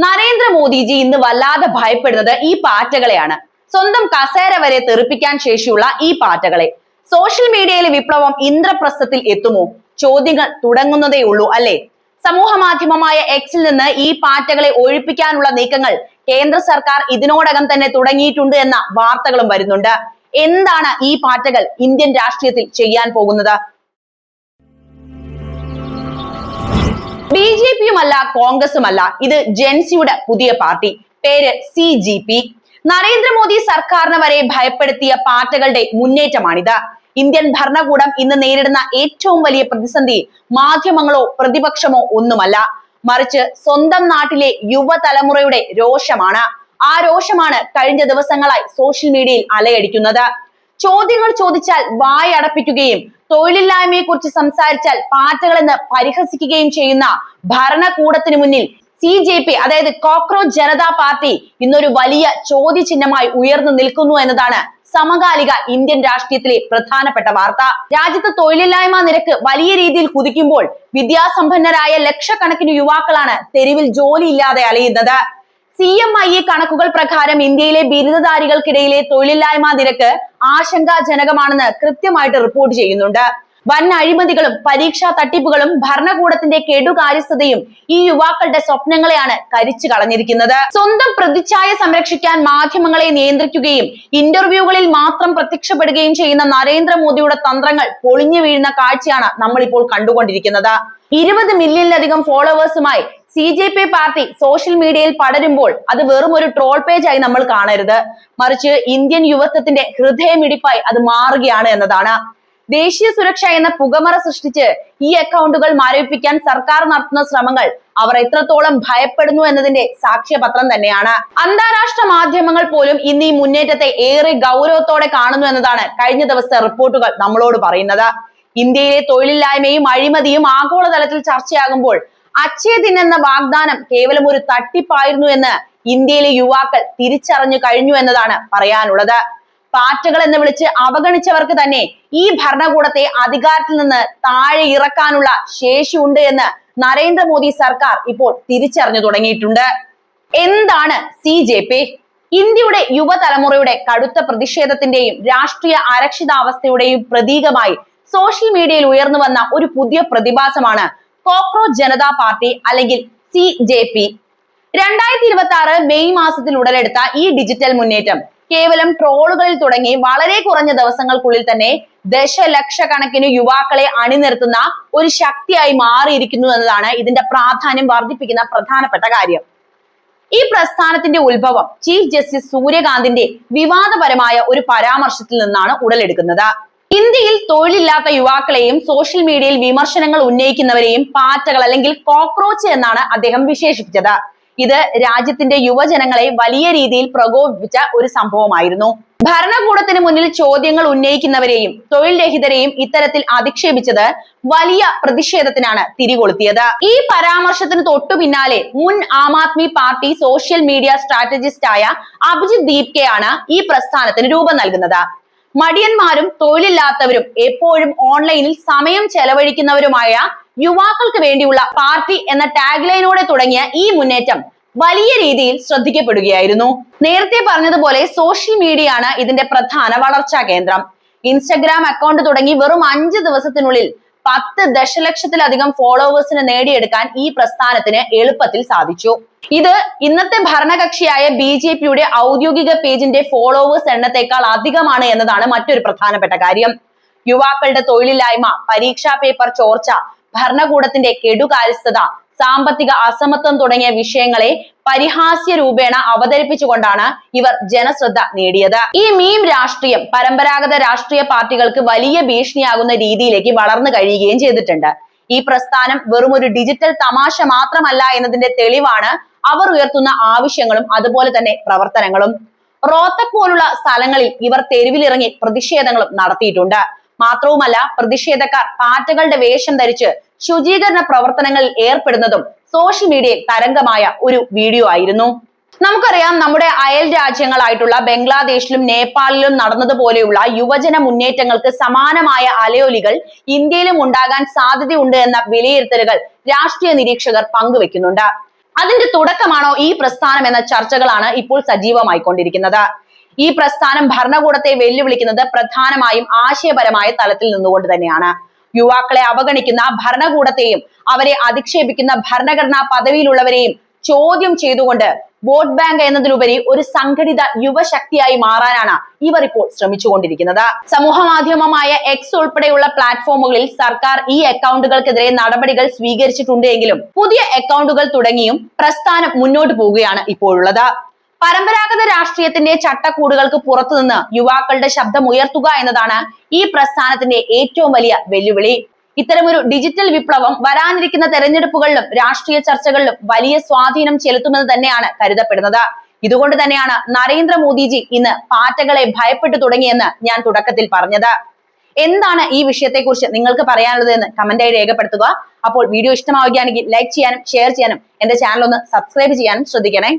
നരേന്ദ്രമോദിജി ഇന്ന് വല്ലാതെ ഭയപ്പെടുന്നത് ഈ പാറ്റകളെയാണ്. സ്വന്തം കസേര വരെ തെറിപ്പിക്കാൻ ശേഷിയുള്ള ഈ പാറ്റകളെ. സോഷ്യൽ മീഡിയയിലെ വിപ്ലവം ഇന്ദ്രപ്രസ്ഥത്തിൽ എത്തുമോ? ചോദ്യങ്ങൾ തുടങ്ങുന്നതേ ഉള്ളൂ അല്ലെ? സമൂഹ മാധ്യമമായ എക്സിൽ നിന്ന് ഈ പാറ്റകളെ ഒഴിപ്പിക്കാനുള്ള നീക്കങ്ങൾ കേന്ദ്ര സർക്കാർ ഇതിനോടകം തന്നെ തുടങ്ങിയിട്ടുണ്ട് എന്ന വാർത്തകളും വരുന്നുണ്ട്. എന്താണ് ഈ പാറ്റകൾ ഇന്ത്യൻ രാഷ്ട്രീയത്തിൽ ചെയ്യാൻ പോകുന്നത്? ബിജെപിയുമല്ല കോൺഗ്രസുമല്ല, ഇത് ജെൻസിയുടെ പുതിയ പാർട്ടി. പേര് CGP. നരേന്ദ്രമോദി സർക്കാരിനെ വരെ ഭയപ്പെടുത്തിയ പാറ്റകളുടെ മുന്നേറ്റമാണിത്. ഇന്ത്യൻ ഭരണകൂടം ഇന്ന് നേരിടുന്ന ഏറ്റവും വലിയ പ്രതിസന്ധി മാധ്യമങ്ങളോ പ്രതിപക്ഷമോ ഒന്നുമല്ല, മറിച്ച് സ്വന്തം നാട്ടിലെ യുവതലമുറയുടെ രോഷമാണ്. ആ രോഷമാണ് കഴിഞ്ഞ ദിവസങ്ങളായി സോഷ്യൽ മീഡിയയിൽ അലയടിക്കുന്നത്. ചോദ്യങ്ങൾ ചോദിച്ചാൽ വായടപ്പിക്കുകയും തൊഴിലില്ലായ്മയെ കുറിച്ച് സംസാരിച്ചാൽ പാറ്റകളെന്ന് പരിഹസിക്കുകയും ചെയ്യുന്ന ഭരണകൂടത്തിന് മുന്നിൽ CJP അതായത് കോക്രോച്ച് ജനതാ പാർട്ടി ഇന്നൊരു വലിയ ചോദ്യചിഹ്നമായി ഉയർന്നു നിൽക്കുന്നു എന്നതാണ് സമകാലിക ഇന്ത്യൻ രാഷ്ട്രീയത്തിലെ പ്രധാനപ്പെട്ട വാർത്ത. രാജ്യത്ത് തൊഴിലില്ലായ്മ നിരക്ക് വലിയ രീതിയിൽ കുതിക്കുമ്പോൾ വിദ്യാസമ്പന്നരായ ലക്ഷക്കണക്കിന് യുവാക്കളാണ് തെരുവിൽ ജോലിയില്ലാതെ അലയുന്നത്. CMIA കണക്കുകൾ പ്രകാരം ഇന്ത്യയിലെ ബിരുദധാരികൾക്കിടയിലെ തൊഴിലില്ലായ്മ നിരക്ക് ആശങ്കാജനകമാണെന്ന് കൃത്യമായിട്ട് റിപ്പോർട്ട് ചെയ്യുന്നുണ്ട്. വൻ അഴിമതികളും പരീക്ഷാ തട്ടിപ്പുകളും ഭരണകൂടത്തിന്റെ കെടുകാര്യസ്ഥതയും ഈ യുവാക്കളുടെ സ്വപ്നങ്ങളെയാണ് കരിച്ചു കളഞ്ഞിരിക്കുന്നത്. സ്വന്തം പ്രതിച്ഛായ സംരക്ഷിക്കാൻ മാധ്യമങ്ങളെ നിയന്ത്രിക്കുകയും ഇന്റർവ്യൂകളിൽ മാത്രം പ്രത്യക്ഷപ്പെടുകയും ചെയ്യുന്ന നരേന്ദ്രമോദിയുടെ തന്ത്രങ്ങൾ പൊളിഞ്ഞു വീഴുന്ന കാഴ്ചയാണ് നമ്മളിപ്പോൾ കണ്ടുകൊണ്ടിരിക്കുന്നത്. 20 മില്യണിലധികം ഫോളോവേഴ്സുമായി CJP പാർട്ടി സോഷ്യൽ മീഡിയയിൽ പടരുമ്പോൾ അത് വെറും ഒരു ട്രോൾ പേജായി നമ്മൾ കാണരുത്, മറിച്ച് ഇന്ത്യൻ യുവത്വത്തിന്റെ ഹൃദയമിടിപ്പായി അത് മാറുകയാണ് എന്നതാണ്. ദേശീയ സുരക്ഷ എന്ന പുകമറ സൃഷ്ടിച്ച് ഈ അക്കൗണ്ടുകൾ മരവിപ്പിക്കാൻ സർക്കാർ നടത്തുന്ന ശ്രമങ്ങൾ അവർ എത്രത്തോളം ഭയപ്പെടുന്നു എന്നതിന്റെ സാക്ഷ്യപത്രം തന്നെയാണ്. അന്താരാഷ്ട്ര മാധ്യമങ്ങൾ പോലും ഇന്ന് ഈ മുന്നേറ്റത്തെ ഏറെ ഗൗരവത്തോടെ കാണുന്നു എന്നതാണ് കഴിഞ്ഞ ദിവസത്തെ റിപ്പോർട്ടുകൾ നമ്മളോട് പറയുന്നത്. ഇന്ത്യയിലെ തൊഴിലില്ലായ്മയും അഴിമതിയും ആഗോളതലത്തിൽ ചർച്ചയാകുമ്പോൾ അക്ഷയ ദിൻ എന്ന വാഗ്ദാനം കേവലം ഒരു തട്ടിപ്പായിരുന്നു എന്ന് ഇന്ത്യയിലെ യുവാക്കൾ തിരിച്ചറിഞ്ഞു കഴിഞ്ഞു എന്നതാണ് പറയാനുള്ളത്. പാറ്റകൾ എന്ന് വിളിച്ച് അവഗണിച്ചവർക്ക് തന്നെ ഈ ഭരണകൂടത്തെ അധികാരത്തിൽ നിന്ന് താഴെ ഇറക്കാനുള്ള ശേഷിയുണ്ട് എന്ന് നരേന്ദ്രമോദി സർക്കാർ ഇപ്പോൾ തിരിച്ചറിഞ്ഞു തുടങ്ങിയിട്ടുണ്ട്. എന്താണ് CJP? ഇന്ത്യയുടെ യുവതലമുറയുടെ കടുത്ത പ്രതിഷേധത്തിന്റെയും രാഷ്ട്രീയ അരക്ഷിതാവസ്ഥയുടെയും പ്രതീകമായി സോഷ്യൽ മീഡിയയിൽ ഉയർന്നു വന്ന ഒരു പുതിയ പ്രതിഭാസമാണ് കോക്രോച്ച് ജനതാ പാർട്ടി അല്ലെങ്കിൽ CJP. 2026 മെയ് മാസത്തിൽ ഉടലെടുത്ത ഈ ഡിജിറ്റൽ മുന്നേറ്റം കേവലം ട്രോളുകളിൽ തുടങ്ങി വളരെ കുറഞ്ഞ ദിവസങ്ങൾക്കുള്ളിൽ തന്നെ ദശലക്ഷക്കണക്കിന് യുവാക്കളെ അണിനിരത്തുന്ന ഒരു ശക്തിയായി മാറിയിരിക്കുന്നു എന്നതാണ് ഇതിന്റെ പ്രാധാന്യം വർദ്ധിപ്പിക്കുന്ന പ്രധാനപ്പെട്ട കാര്യം. ഈ പ്രസ്ഥാനത്തിന്റെ ഉത്ഭവം ചീഫ് ജസ്റ്റിസ് സൂര്യകാന്തിന്റെ വിവാദപരമായ ഒരു പരാമർശത്തിൽ നിന്നാണ് ഉടലെടുക്കുന്നത്. ഇന്ത്യയിൽ തൊഴിലില്ലാത്ത യുവാക്കളെയും സോഷ്യൽ മീഡിയയിൽ വിമർശനങ്ങൾ ഉന്നയിക്കുന്നവരെയും പാറ്റകൾ അല്ലെങ്കിൽ കോക്രോച്ച് എന്നാണ് അദ്ദേഹം വിശേഷിപ്പിച്ചത്. ഇത് രാജ്യത്തിന്റെ യുവജനങ്ങളെ വലിയ രീതിയിൽ പ്രകോപിപ്പിച്ച ഒരു സംഭവമായിരുന്നു. ഭരണകൂടത്തിന് മുന്നിൽ ചോദ്യങ്ങൾ ഉന്നയിക്കുന്നവരെയും തൊഴിൽ രഹിതരെയും ഇത്തരത്തിൽ അധിക്ഷേപിച്ചത് വലിയ പ്രതിഷേധത്തിനാണ് തിരികൊളുത്തിയത്. ഈ പരാമർശത്തിന് തൊട്ടു പിന്നാലെ മുൻ Aam Aadmi Party social media strategist ആയ അഭിജിത് ദീപ്കെയാണ് ഈ പ്രസ്ഥാനത്തിന് രൂപം നൽകുന്നത്. മടിയന്മാരും തൊഴിലില്ലാത്തവരും എപ്പോഴും ഓൺലൈനിൽ സമയം ചെലവഴിക്കുന്നവരുമായ യുവാക്കൾക്ക് വേണ്ടിയുള്ള പാർട്ടി എന്ന ടാഗ് ലൈനോടെ തുടങ്ങിയ ഈ മുന്നേറ്റം വലിയ രീതിയിൽ ശ്രദ്ധിക്കപ്പെടുകയായിരുന്നു. നേരത്തെ പറഞ്ഞതുപോലെ സോഷ്യൽ മീഡിയ ആണ് ഇതിന്റെ പ്രധാന വളർച്ചാ കേന്ദ്രം. ഇൻസ്റ്റഗ്രാം അക്കൗണ്ട് തുടങ്ങി വെറും 5 ദിവസത്തിനുള്ളിൽ 10 ദശലക്ഷത്തിലധികം ഫോളോവേഴ്സിനെ നേടിയെടുക്കാൻ ഈ പ്രസ്ഥാനത്തിന് എളുപ്പത്തിൽ സാധിച്ചു. ഇത് ഇന്നത്തെ ഭരണകക്ഷിയായ BJPയുടെ ഔദ്യോഗിക പേജിന്റെ ഫോളോവേഴ്സ് എണ്ണത്തെക്കാൾ അധികമാണ് എന്നതാണ് മറ്റൊരു പ്രധാനപ്പെട്ട കാര്യം. യുവാക്കളുടെ തൊഴിലില്ലായ്മ, പരീക്ഷാ പേപ്പർ ചോർച്ച, ഭരണകൂടത്തിന്റെ കെടുകാര്യസ്ഥത, സാമ്പത്തിക അസമത്വം തുടങ്ങിയ വിഷയങ്ങളെ പരിഹാസ്യ രൂപേണ അവതരിപ്പിച്ചുകൊണ്ടാണ് ഇവർ ജനശ്രദ്ധ നേടിയത്. ഈ മീം രാഷ്ട്രീയം പരമ്പരാഗത രാഷ്ട്രീയ പാർട്ടികൾക്ക് വലിയ ഭീഷണിയാകുന്ന രീതിയിലേക്ക് വളർന്നു കഴിയുകയും ചെയ്തിട്ടുണ്ട്. ഈ പ്രസ്ഥാനം വെറും ഒരു ഡിജിറ്റൽ തമാശ മാത്രമല്ല എന്നതിന്റെ തെളിവാണ് അവർ ഉയർത്തുന്ന ആവശ്യങ്ങളും അതുപോലെ തന്നെ പ്രവർത്തനങ്ങളും. റോത്തക് പോലുള്ള സ്ഥലങ്ങളിൽ ഇവർ തെരുവിലിറങ്ങി പ്രതിഷേധങ്ങളും നടത്തിയിട്ടുണ്ട്. മാത്രവുമല്ല, പ്രതിഷേധക്കാർ പാറ്റകളുടെ വേഷം ധരിച്ച് ശുചീകരണ പ്രവർത്തനങ്ങളിൽ ഏർപ്പെടുന്നതും സോഷ്യൽ മീഡിയയിൽ തരംഗമായ ഒരു വീഡിയോ ആയിരുന്നു. നമുക്കറിയാം, നമ്മുടെ അയൽ രാജ്യങ്ങളായിട്ടുള്ള ബംഗ്ലാദേശിലും നേപ്പാളിലും നടന്നതുപോലെയുള്ള യുവജന മുന്നേറ്റങ്ങൾക്ക് സമാനമായ അലയൊലികൾ ഇന്ത്യയിലും ഉണ്ടാകാൻ സാധ്യതയുണ്ട് എന്ന വിലയിരുത്തലുകൾ രാഷ്ട്രീയ നിരീക്ഷകർ പങ്കുവെക്കുന്നുണ്ട്. അതിന്റെ തുടക്കമാണോ ഈ പ്രസ്ഥാനം എന്ന ചർച്ചകളാണ് ഇപ്പോൾ സജീവമായിക്കൊണ്ടിരിക്കുന്നത്. ഈ പ്രസ്ഥാനം ഭരണകൂടത്തെ വെല്ലുവിളിക്കുന്നത് പ്രധാനമായും ആശയപരമായ തലത്തിൽ നിന്നുകൊണ്ട് തന്നെയാണ്. യുവാക്കളെ അവഗണിക്കുന്ന ഭരണകൂടത്തെയും അവരെ അധിക്ഷേപിക്കുന്ന ഭരണഘടനാ പദവിയിലുള്ളവരെയും ചോദ്യം ചെയ്തുകൊണ്ട് വോട്ട് ബാങ്ക് എന്നതിലുപരി ഒരു സംഘടിത യുവശക്തിയായി മാറാനാണ് ഇവർ ഇപ്പോൾ ശ്രമിച്ചുകൊണ്ടിരിക്കുന്നത്. സമൂഹ മാധ്യമമായ എക്സ് ഉൾപ്പെടെയുള്ള പ്ലാറ്റ്ഫോമുകളിൽ സർക്കാർ ഈ അക്കൗണ്ടുകൾക്കെതിരെ നടപടികൾ സ്വീകരിച്ചിട്ടുണ്ട് എങ്കിലും പുതിയ അക്കൗണ്ടുകൾ തുടങ്ങിയും പ്രസ്ഥാനം മുന്നോട്ട് പോവുകയാണ് ഇപ്പോഴുള്ളത്. പരമ്പരാഗത രാഷ്ട്രീയത്തിന്റെ ചട്ടക്കൂടുകൾക്ക് പുറത്തുനിന്ന് യുവാക്കളുടെ ശബ്ദം ഉയർത്തുക എന്നതാണ് ഈ പ്രസ്ഥാനത്തിന്റെ ഏറ്റവും വലിയ വെല്ലുവിളി. ഇത്തരമൊരു ഡിജിറ്റൽ വിപ്ലവം വരാനിരിക്കുന്ന തെരഞ്ഞെടുപ്പുകളിലും രാഷ്ട്രീയ ചർച്ചകളിലും വലിയ സ്വാധീനം ചെലുത്തുമെന്ന് തന്നെയാണ് കരുതപ്പെടുന്നത്. ഇതുകൊണ്ട് തന്നെയാണ് നരേന്ദ്രമോദിജി ഇന്ന് പാറ്റകളെ ഭയപ്പെട്ടു തുടങ്ങിയെന്ന് ഞാൻ തുടക്കത്തിൽ പറഞ്ഞത്. എന്താണ് ഈ വിഷയത്തെക്കുറിച്ച് നിങ്ങൾക്ക് പറയാനുള്ളത് എന്ന് കമന്റായി രേഖപ്പെടുത്തുക. അപ്പോൾ വീഡിയോ ഇഷ്ടമാവുകയാണെങ്കിൽ ലൈക്ക് ചെയ്യാനും ഷെയർ ചെയ്യാനും എന്റെ ചാനൽ ഒന്ന് സബ്സ്ക്രൈബ് ചെയ്യാനും ശ്രദ്ധിക്കണേ.